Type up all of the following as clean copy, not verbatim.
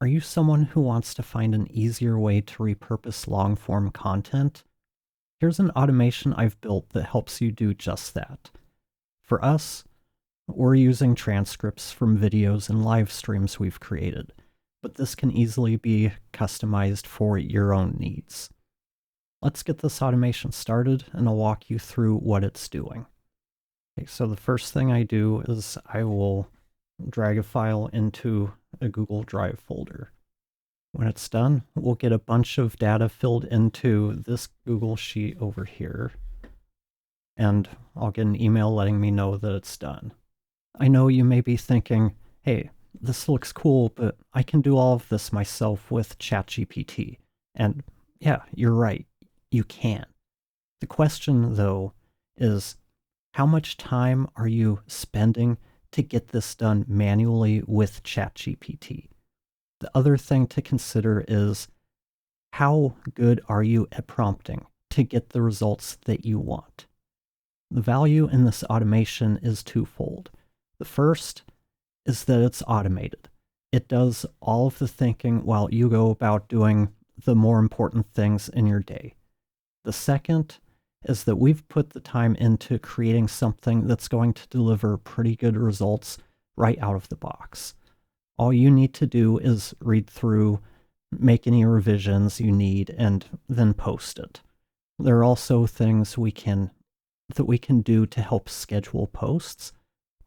Are you someone who wants to find an easier way to repurpose long-form content? Here's an automation I've built that helps you do just that. For us, we're using transcripts from videos and live streams we've created, but this can easily be customized for your own needs. Let's get this automation started, and I'll walk you through what it's doing. Okay, so the first thing I do is I will drag a file into a Google Drive folder. When it's done, we'll get a bunch of data filled into this Google Sheet over here, and I'll get an email letting me know that it's done. I know you may be thinking, hey, this looks cool, but I can do all of this myself with ChatGPT. And yeah, you're right, you can. The question, though, is how much time are you spending to get this done manually with ChatGPT? The other thing to consider is how good are you at prompting to get the results that you want? The value in this automation is twofold. The first is that it's automated. It does all of the thinking while you go about doing the more important things in your day. The second is that we've put the time into creating something that's going to deliver pretty good results right out of the box. All you need to do is read through, make any revisions you need, and then post it. There are also things that we can do to help schedule posts,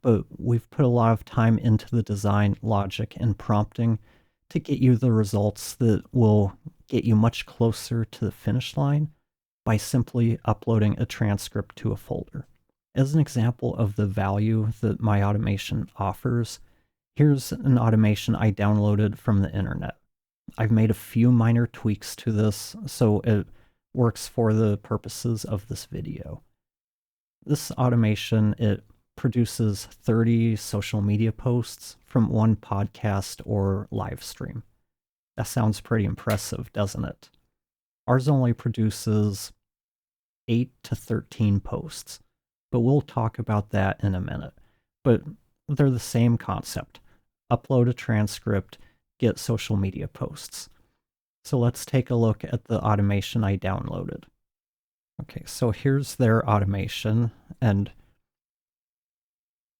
but we've put a lot of time into the design, logic, and prompting to get you the results that will get you much closer to the finish line by simply uploading a transcript to a folder. As an example of the value that my automation offers, here's an automation I downloaded from the internet. I've made a few minor tweaks to this so it works for the purposes of this video. This automation, it produces 30 social media posts from one podcast or live stream. That sounds pretty impressive, doesn't it? Ours only produces 8 to 13 posts, but we'll talk about that in a minute. But they're the same concept. Upload a transcript, get social media posts. So let's take a look at the automation I downloaded. Okay, so here's their automation, and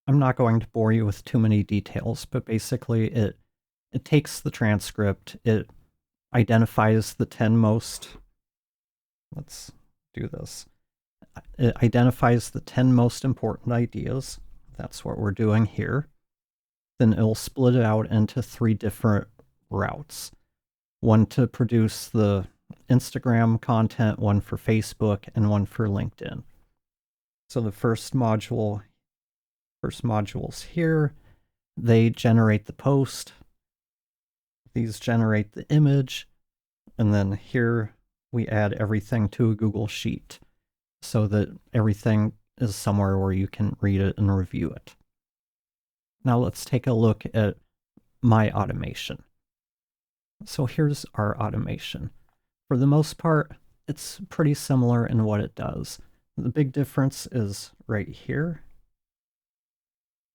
I'm not going to bore you with too many details, but basically it takes the transcript, it identifies the 10 most, let's do this. It identifies the 10 most important ideas. That's what we're doing here. Then it'll split it out into 3 different routes. One to produce the Instagram content, one for Facebook, and one for LinkedIn. So the first module's here. They generate the post. These generate the image. And then here we add everything to a Google Sheet so that everything is somewhere where you can read it and review it. Now let's take a look at my automation. So here's our automation. For the most part, it's pretty similar in what it does. The big difference is right here.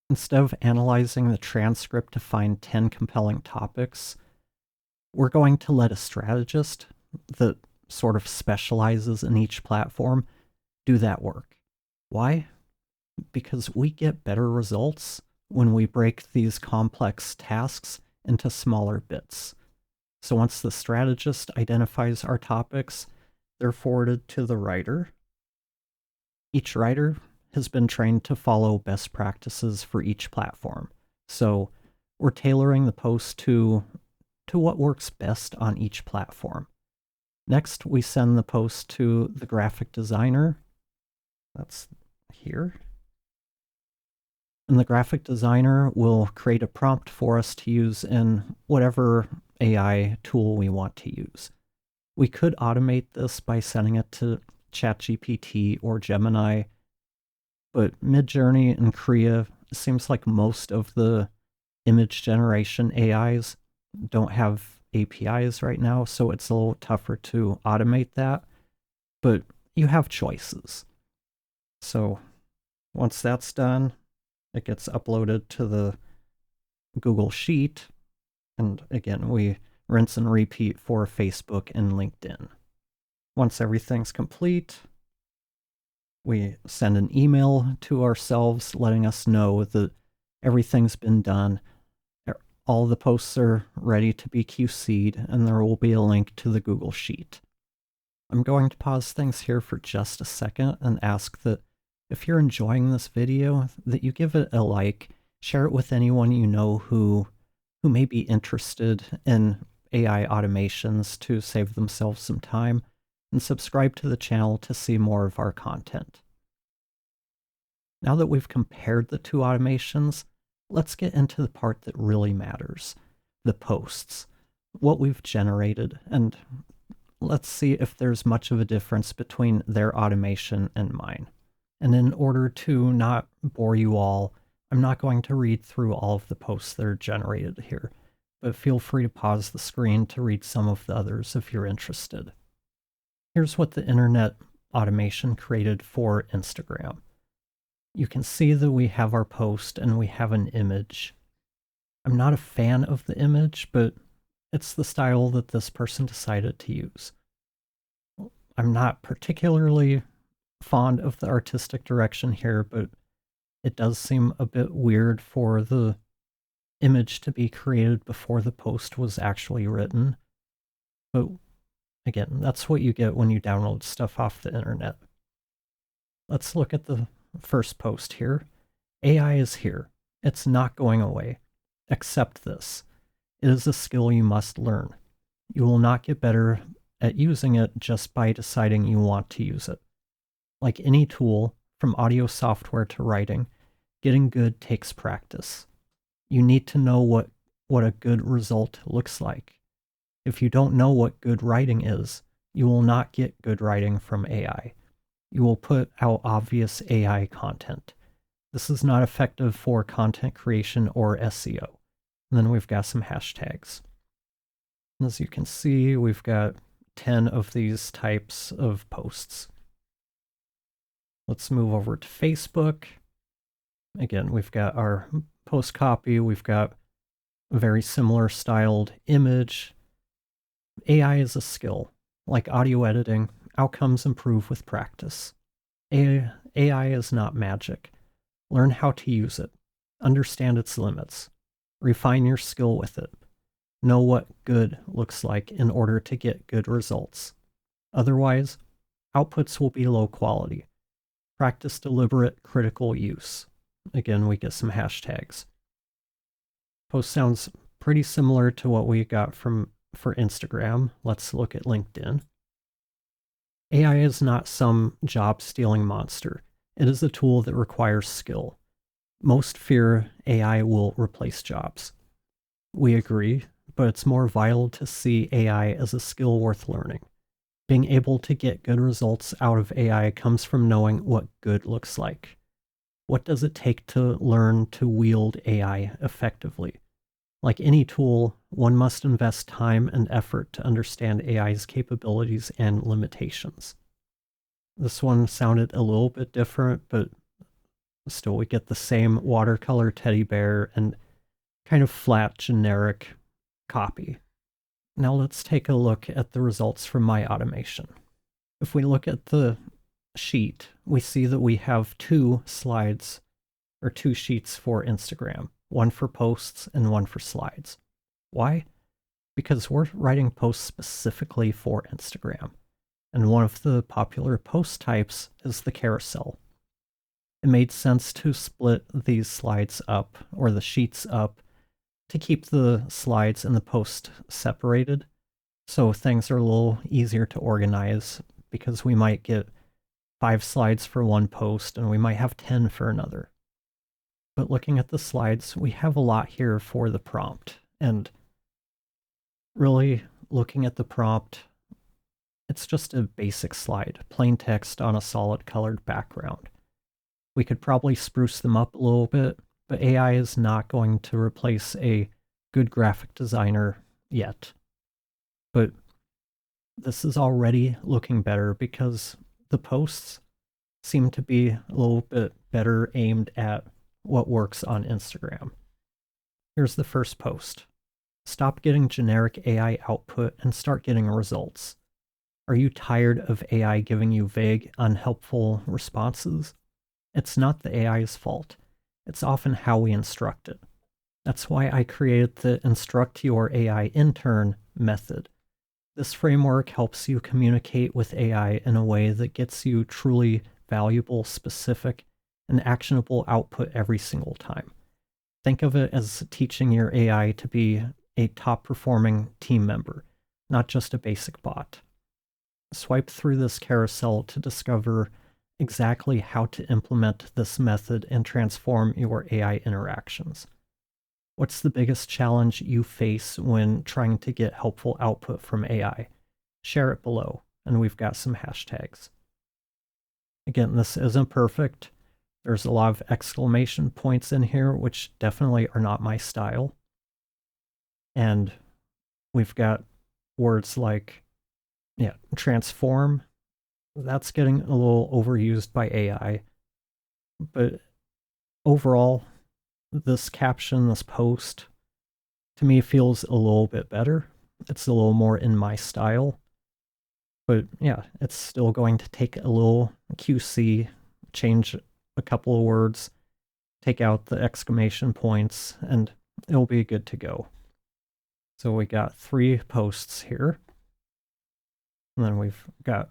Instead of analyzing the transcript to find 10 compelling topics, we're going to let a strategist that sort of specializes in each platform do that work. Why? Because we get better results when we break these complex tasks into smaller bits. So once the strategist identifies our topics, they're forwarded to the writer. Each writer has been trained to follow best practices for each platform. So we're tailoring the post to what works best on each platform. Next, we send the post to the graphic designer. That's here. And the graphic designer will create a prompt for us to use in whatever AI tool we want to use. We could automate this by sending it to ChatGPT or Gemini, but Midjourney and Kriya seems like most of the image generation AIs don't have APIs right now, so it's a little tougher to automate that, but you have choices. So once that's done, it gets uploaded to the Google Sheet, And again, we rinse and repeat for Facebook and LinkedIn. Once everything's complete, we send an email to ourselves letting us know that everything's been done. All the posts are ready to be QC'd, and there will be a link to the Google Sheet. I'm going to pause things here for just a second and ask that if you're enjoying this video, that you give it a like, share it with anyone you know who may be interested in AI automations to save themselves some time, and subscribe to the channel to see more of our content. Now that we've compared the two automations, let's get into the part that really matters, the posts, what we've generated, and let's see if there's much of a difference between their automation and mine. And in order to not bore you all, I'm not going to read through all of the posts that are generated here, but feel free to pause the screen to read some of the others if you're interested. Here's what the internet automation created for Instagram. You can see that we have our post and we have an image. I'm not a fan of the image, but it's the style that this person decided to use. I'm not particularly fond of the artistic direction here, but it does seem a bit weird for the image to be created before the post was actually written. But again, that's what you get when you download stuff off the internet. Let's look at the first post here. AI is here. It's not going away. Accept this. It is a skill you must learn. You will not get better at using it just by deciding you want to use it. Like any tool, from audio software to writing, getting good takes practice. You need to know what a good result looks like. If you don't know what good writing is, you will not get good writing from AI. You will put out obvious AI content. This is not effective for content creation or SEO. And then we've got some hashtags. As you can see, we've got 10 of these types of posts. Let's move over to Facebook. Again, we've got our post copy. We've got a very similar styled image. AI is a skill. Like audio editing, outcomes improve with practice. AI is not magic. Learn how to use it. Understand its limits. Refine your skill with it. Know what good looks like in order to get good results. Otherwise, outputs will be low quality. Practice deliberate, critical use. Again, we get some hashtags. Post sounds pretty similar to what we got for Instagram. Let's look at LinkedIn. AI is not some job-stealing monster. It is a tool that requires skill. Most fear AI will replace jobs. We agree, but it's more vital to see AI as a skill worth learning. Being able to get good results out of AI comes from knowing what good looks like. What does it take to learn to wield AI effectively? Like any tool, one must invest time and effort to understand AI's capabilities and limitations. This one sounded a little bit different, but still we get the same watercolor teddy bear and kind of flat, generic copy. Now let's take a look at the results from my automation. If we look at the sheet, we see that we have two slides or two sheets for Instagram, one for posts and one for slides. Why? Because we're writing posts specifically for Instagram, and one of the popular post types is the carousel. It made sense to split these slides up, or the sheets up, to keep the slides and the post separated, so things are a little easier to organize, because we might get 5 slides for one post and we might have 10 for another. But looking at the slides, we have a lot here for the prompt, and really looking at the prompt, it's just a basic slide, plain text on a solid colored background. We could probably spruce them up a little bit, but AI is not going to replace a good graphic designer yet. But this is already looking better because the posts seem to be a little bit better aimed at what works on Instagram. Here's the first post. Stop getting generic AI output and start getting results. Are you tired of AI giving you vague, unhelpful responses? It's not the AI's fault. It's often how we instruct it. That's why I created the Instruct Your AI Intern method. This framework helps you communicate with AI in a way that gets you truly valuable, specific, and actionable output every single time. Think of it as teaching your AI to be a top performing team member, not just a basic bot. Swipe through this carousel to discover exactly how to implement this method and transform your AI interactions. What's the biggest challenge you face when trying to get helpful output from AI? Share it below, and we've got some hashtags. Again, this isn't perfect. There's a lot of exclamation points in here, which definitely are not my style. And we've got words like, transform. That's getting a little overused by AI. But overall, this caption, this post, to me feels a little bit better. It's a little more in my style. But yeah, it's still going to take a little QC, change a couple of words, take out the exclamation points, and it'll be good to go. So we got 3 posts here. And then we've got,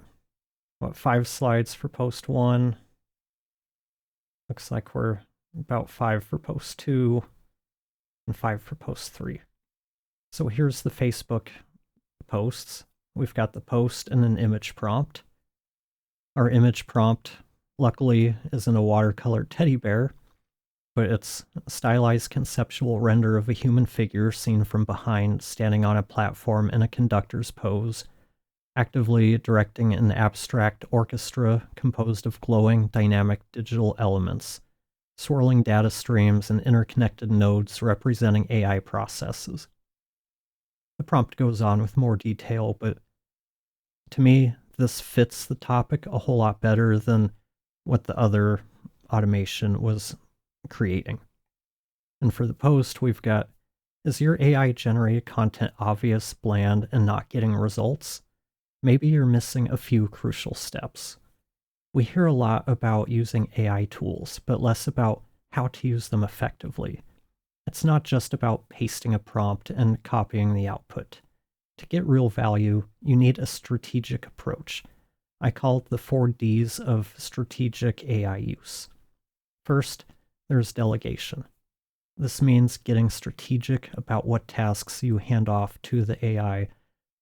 5 slides for post 1. Looks like we're about 5 for post 2 and 5 for post 3. So here's the Facebook posts. We've got the post and an image prompt. Our image prompt, luckily, isn't a watercolor teddy bear, but it's a stylized conceptual render of a human figure seen from behind, standing on a platform in a conductor's pose, actively directing an abstract orchestra composed of glowing, dynamic digital elements, swirling data streams and interconnected nodes representing AI processes. The prompt goes on with more detail, but to me, this fits the topic a whole lot better than what the other automation was creating. And for the post, we've got, is your AI generated content obvious, bland, and not getting results? Maybe you're missing a few crucial steps. We hear a lot about using AI tools, but less about how to use them effectively. It's not just about pasting a prompt and copying the output. To get real value, you need a strategic approach. I call it the 4 Ds of strategic AI use. First, there's delegation. This means getting strategic about what tasks you hand off to the AI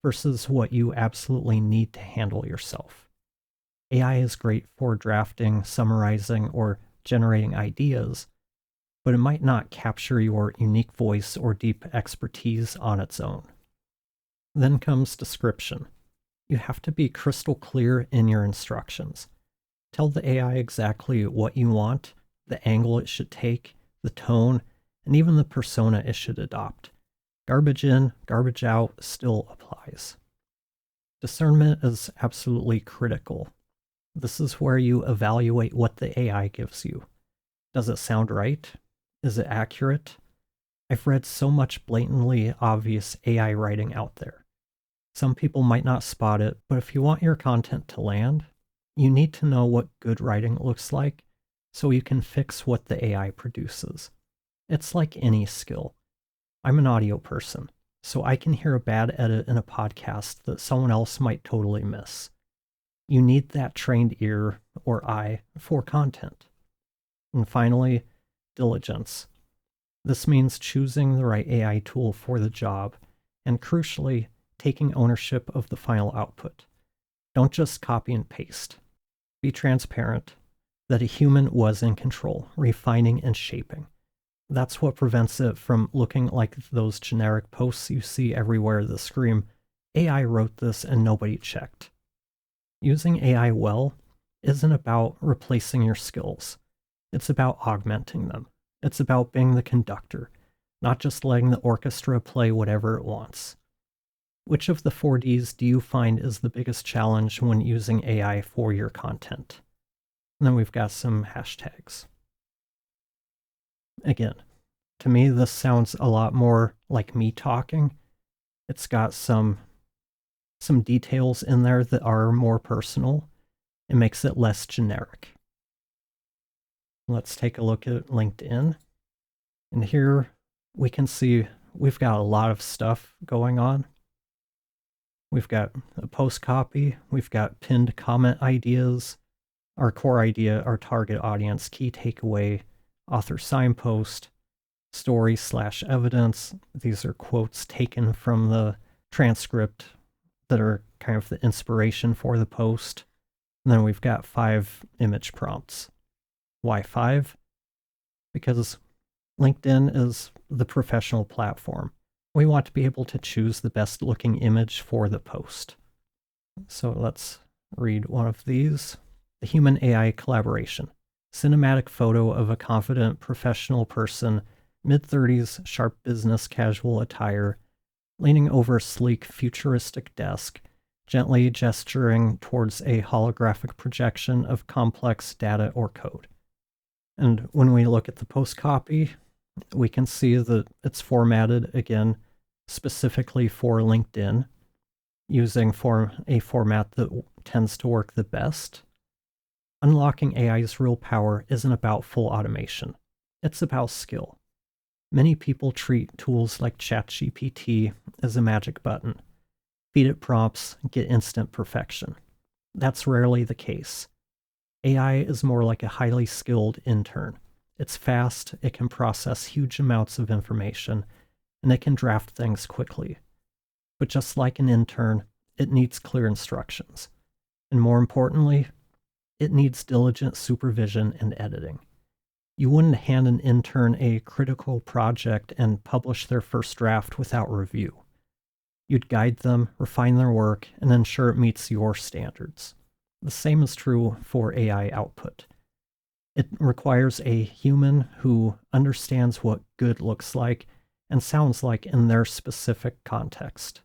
versus what you absolutely need to handle yourself. AI is great for drafting, summarizing, or generating ideas, but it might not capture your unique voice or deep expertise on its own. Then comes description. You have to be crystal clear in your instructions. Tell the AI exactly what you want, the angle it should take, the tone, and even the persona it should adopt. Garbage in, garbage out still applies. Discernment is absolutely critical. This is where you evaluate what the AI gives you. Does it sound right? Is it accurate? I've read so much blatantly obvious AI writing out there. Some people might not spot it, but if you want your content to land, you need to know what good writing looks like so you can fix what the AI produces. It's like any skill. I'm an audio person, so I can hear a bad edit in a podcast that someone else might totally miss. You need that trained ear or eye for content. And finally, diligence. This means choosing the right AI tool for the job, and crucially, taking ownership of the final output. Don't just copy and paste. Be transparent that a human was in control, refining and shaping. That's what prevents it from looking like those generic posts you see everywhere that scream, AI wrote this and nobody checked. Using AI well isn't about replacing your skills. It's about augmenting them. It's about being the conductor, not just letting the orchestra play whatever it wants. Which of the 4 Ds do you find is the biggest challenge when using AI for your content? And then we've got some hashtags. Again, To me, this sounds a lot more like me talking. It's got some details in there that are more personal. It makes it less generic. Let's take a look at LinkedIn. And here we can see we've got a lot of stuff going on. We've got a post copy, we've got pinned comment ideas, our core idea, our target audience, key takeaway, author signpost, story/evidence. These are quotes taken from the transcript that are kind of the inspiration for the post. And then we've got 5 image prompts. Why 5? Because LinkedIn is the professional platform. We want to be able to choose the best looking image for the post. So let's read one of these. The human AI collaboration. Cinematic photo of a confident professional person, mid-30s, sharp business casual attire, leaning over a sleek futuristic desk, gently gesturing towards a holographic projection of complex data or code. And when we look at the post copy, we can see that it's formatted, again, specifically for LinkedIn, using a format that tends to work the best. Unlocking AI's real power isn't about full automation. It's about skill. Many people treat tools like ChatGPT as a magic button. Feed it prompts, get instant perfection. That's rarely the case. AI is more like a highly skilled intern. It's fast, it can process huge amounts of information, and it can draft things quickly. But just like an intern, it needs clear instructions. And more importantly, it needs diligent supervision and editing. You wouldn't hand an intern a critical project and publish their first draft without review. You'd guide them, refine their work, and ensure it meets your standards. The same is true for AI output. It requires a human who understands what good looks like and sounds like in their specific context.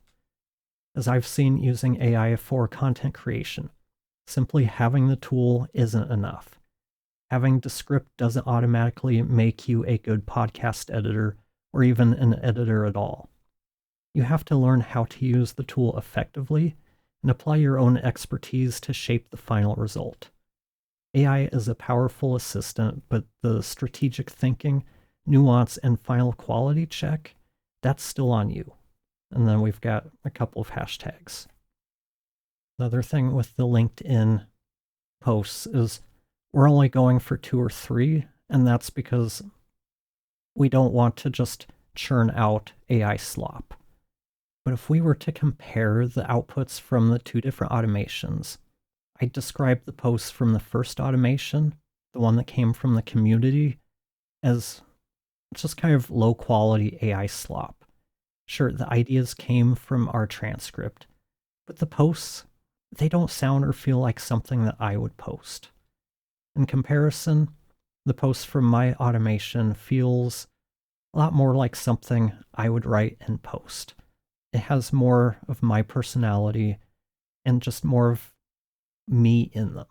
As I've seen using AI for content creation, simply having the tool isn't enough. Having Descript doesn't automatically make you a good podcast editor or even an editor at all. You have to learn how to use the tool effectively and apply your own expertise to shape the final result. AI is a powerful assistant, but the strategic thinking, nuance, and final quality check, that's still on you. And then we've got a couple of hashtags. The other thing with the LinkedIn posts is we're only going for 2 or 3, and that's because we don't want to just churn out AI slop. But if we were to compare the outputs from the 2 different automations, I describe the posts from the first automation, the one that came from the community, as just kind of low quality AI slop. Sure, the ideas came from our transcript, but the posts, they don't sound or feel like something that I would post. In comparison, the post from my automation feels a lot more like something I would write and post. It has more of my personality and just more of me in them.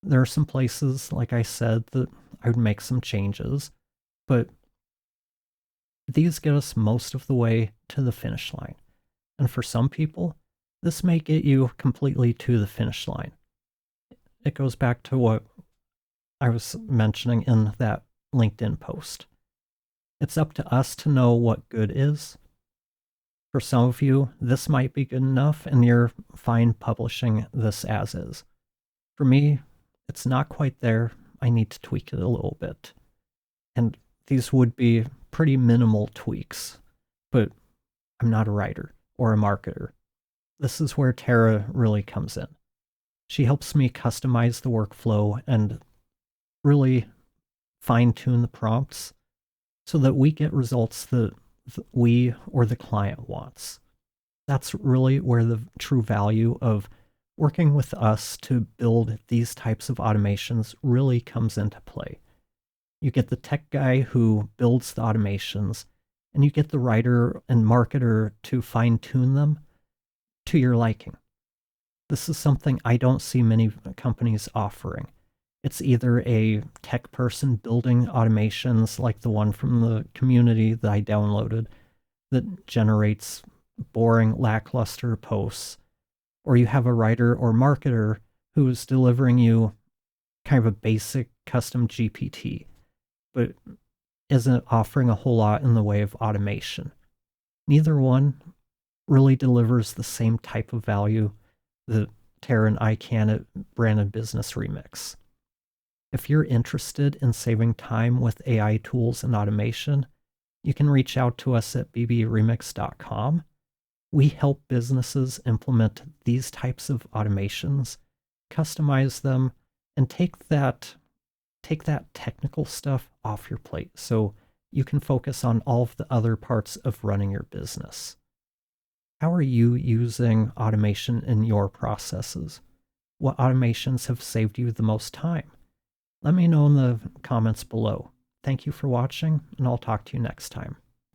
There are some places, like I said, that I would make some changes, but these get us most of the way to the finish line. And for some people, this may get you completely to the finish line. It goes back to what I was mentioning in that LinkedIn post. It's up to us to know what good is. For some of you, this might be good enough and you're fine publishing this as is. For me, it's not quite there. I need to tweak it a little bit. And these would be pretty minimal tweaks, but I'm not a writer or a marketer. This is where Tara really comes in. She helps me customize the workflow and really fine-tune the prompts so that we get results that we or the client wants. That's really where the true value of working with us to build these types of automations really comes into play. You get the tech guy who builds the automations, and you get the writer and marketer to fine-tune them to your liking. This is something I don't see many companies offering. It's either a tech person building automations like the one from the community that I downloaded that generates boring, lackluster posts, or you have a writer or marketer who is delivering you kind of a basic custom GPT, but isn't offering a whole lot in the way of automation. Neither one really delivers the same type of value that Tara and I can at Branded Business Remix. If you're interested in saving time with AI tools and automation, you can reach out to us at bbremix.com. We help businesses implement these types of automations, customize them, and take that technical stuff off your plate so you can focus on all of the other parts of running your business. How are you using automation in your processes? What automations have saved you the most time? Let me know in the comments below. Thank you for watching, and I'll talk to you next time.